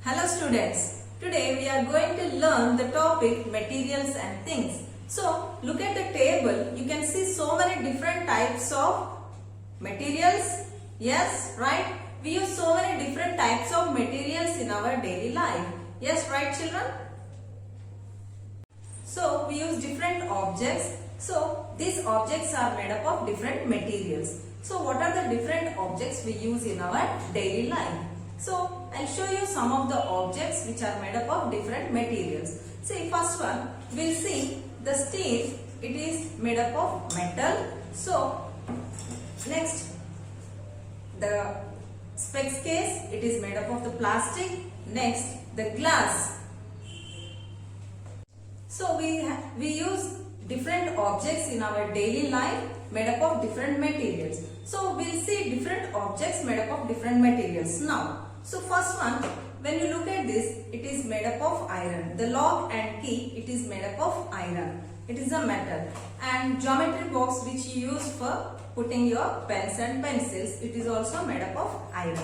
Hello students, today we are going to learn the topic materials and things. So look at the table, you can see so many different types of materials. Yes, right? We use so many different types of materials in our daily life. Yes, right children? So we use different objects. So these objects are made up of different materials. So what are the different objects we use in our daily life? So I'll show you some of the objects which are made up of different materials. See, first one, we'll see the steel. It is made up of metal. So next, the specs case, it is made up of the plastic. Next, the glass. So we use different objects in our daily life made up of different materials. So we'll see different objects made up of different materials now. So first one, when you look at this, it is made up of iron. The lock and key, it is made up of iron. It is a metal. And geometry box which you use for putting your pens and pencils, it is also made up of iron.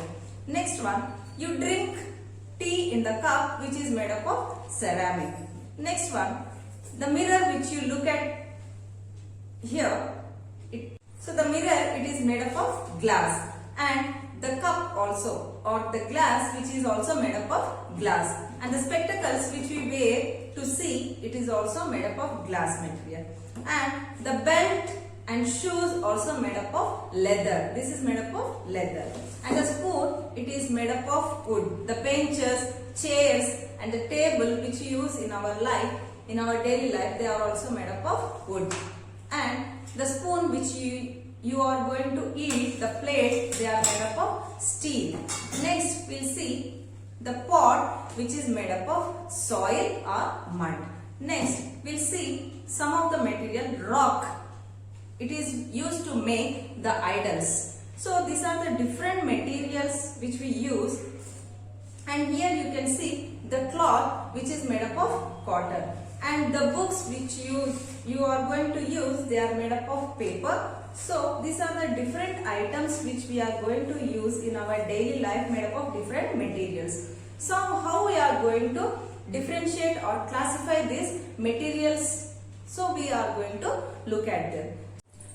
Next one, you drink tea in the cup which is made up of ceramic. Next one, the mirror which you look at here, so the mirror, it is made up of glass, and the cup also, or the glass which is also made up of glass, and the spectacles which we wear to see, it is also made up of glass material, and the belt and shoes also made up of leather. This is made up of leather, and the spoon, it is made up of wood. The benches, chairs and the table which we use in our life, in our daily life, they are also made up of wood. And the spoon which you are going to eat, the plate, they are made up of steel. Next we'll see the pot which is made up of soil or mud. Next we'll see some of the material, rock. It is used to make the idols. So these are the different materials which we use. And here you can see the cloth which is made up of cotton. And the books which you are going to use, they are made up of paper. So these are the different items which we are going to use in our daily life made up of different materials. So how we are going to differentiate or classify these materials? So we are going to look at them.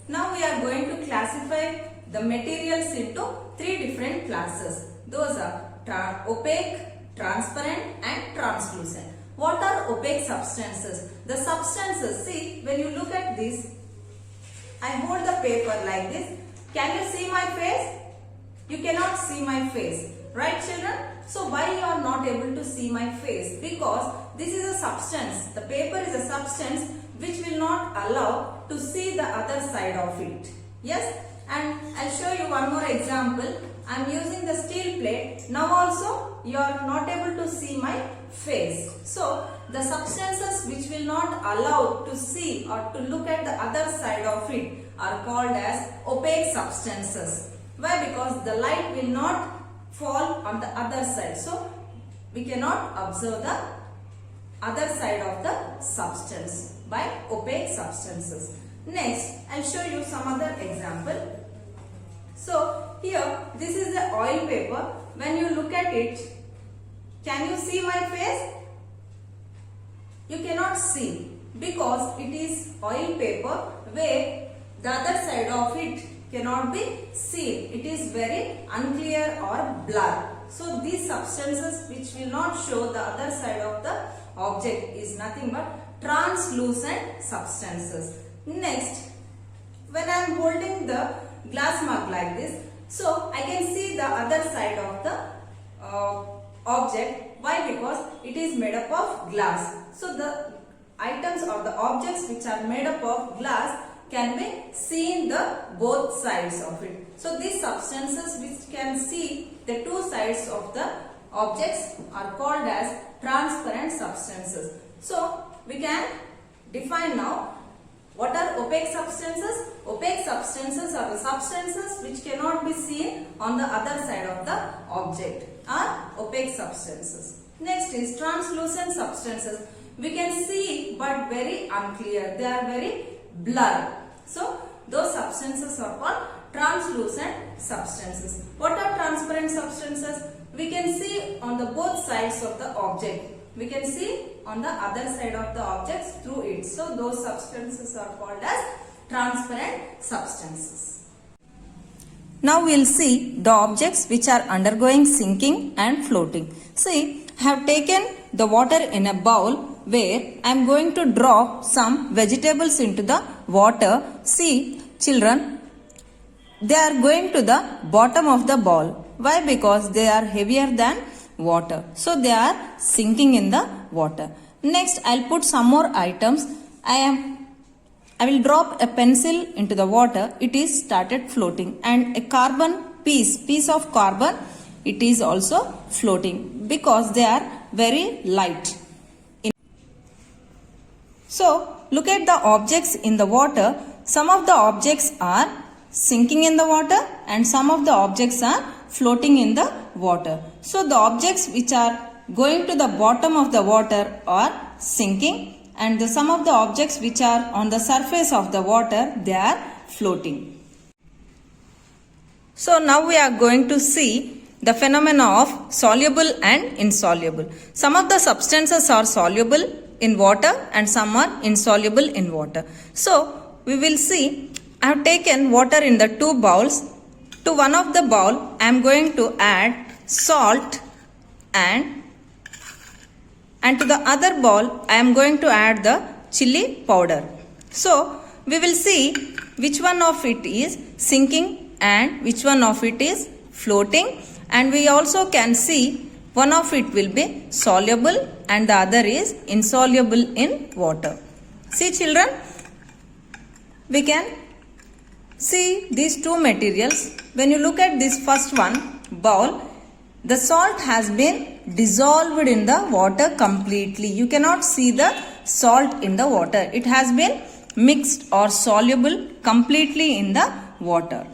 Now we are going to classify the materials into three different classes. Those are opaque, transparent and translucent. What are opaque substances? The substances, see, when you look at this, I hold the paper like this. Can you see my face? You cannot see my face. Right children? So why you are not able to see my face? Because this is a substance. The paper is a substance which will not allow to see the other side of it. Yes? And I'll show you one more example. I am using the steel plate. Now also you are not able to see my face. So the substances which will not allow to see or to look at the other side of it are called as opaque substances. Why? Because the light will not fall on the other side. So we cannot observe the other side of the substance by opaque substances. Next, I'll show you some other example. So here, this is the oil paper. When you look at it, can you see my face? You cannot see because it is oil paper where the other side of it cannot be seen. It is very unclear or blur. So these substances which will not show the other side of the object is nothing but translucent substances. Next, when I am holding the glass mug like this, so I can see the other side of the object. Why? Because it is made up of glass. So the items or the objects which are made up of glass can be seen the both sides of it. So these substances which can see the two sides of the objects are called as transparent substances. So we can define now. What are opaque substances? Opaque substances are the substances which cannot be seen on the other side of the object, are opaque substances. Next is translucent substances. We can see but very unclear. They are very blurred. So those substances are called translucent substances. What are transparent substances? We can see on the both sides sides of the object. We can see on the other side of the objects through it. So those substances are called as transparent substances. Now we will see the objects which are undergoing sinking and floating. See, I have taken the water in a bowl where I am going to drop some vegetables into the water. See children, they are going to the bottom of the bowl. Why? Because they are heavier than water. So they are sinking in the water. Next I will put some more items. I will drop a pencil into the water. It is started floating, and a carbon piece of carbon, it is also floating because they are very light. So look at the objects in the water. Some of the objects are sinking in the water and some of the objects are floating in the water. So the objects which are going to the bottom of the water are sinking, and some of the objects which are on the surface of the water, they are floating. So now we are going to see the phenomena of soluble and insoluble. Some of the substances are soluble in water and some are insoluble in water. So we will see, I have taken water in the two bowls. To one of the bowl, I am going to add salt, and to the other bowl, I am going to add the chili powder. So we will see which one of it is sinking and which one of it is floating, and we also can see one of it will be soluble and the other is insoluble in water. See children, we can see these two materials. When you look at this first one, bowl, the salt has been dissolved in the water completely. You cannot see the salt in the water. It has been mixed or soluble completely in the water.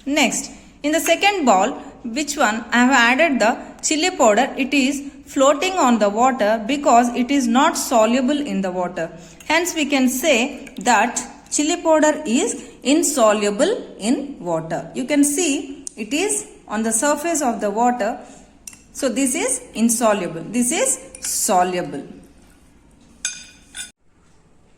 Next, in the second bowl, which one? I have added the chili powder. It is floating on the water because it is not soluble in the water. Hence, we can say that chili powder is insoluble in water. You can see it is on the surface of the water. So this is insoluble. This is soluble.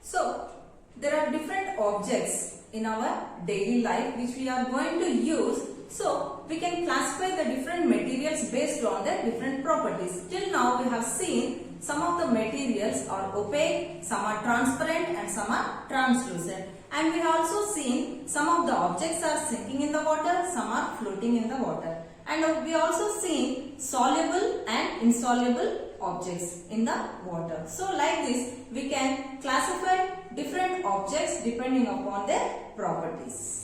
So there are different objects in our daily life which we are going to use. So we can classify the different materials based on their different properties. Till now we have seen some of the materials are opaque, some are transparent and some are translucent. And we have also seen some of the objects are sinking in the water, some are floating in the water. And we also seen soluble and insoluble objects in the water. So like this, we can classify different objects depending upon their properties.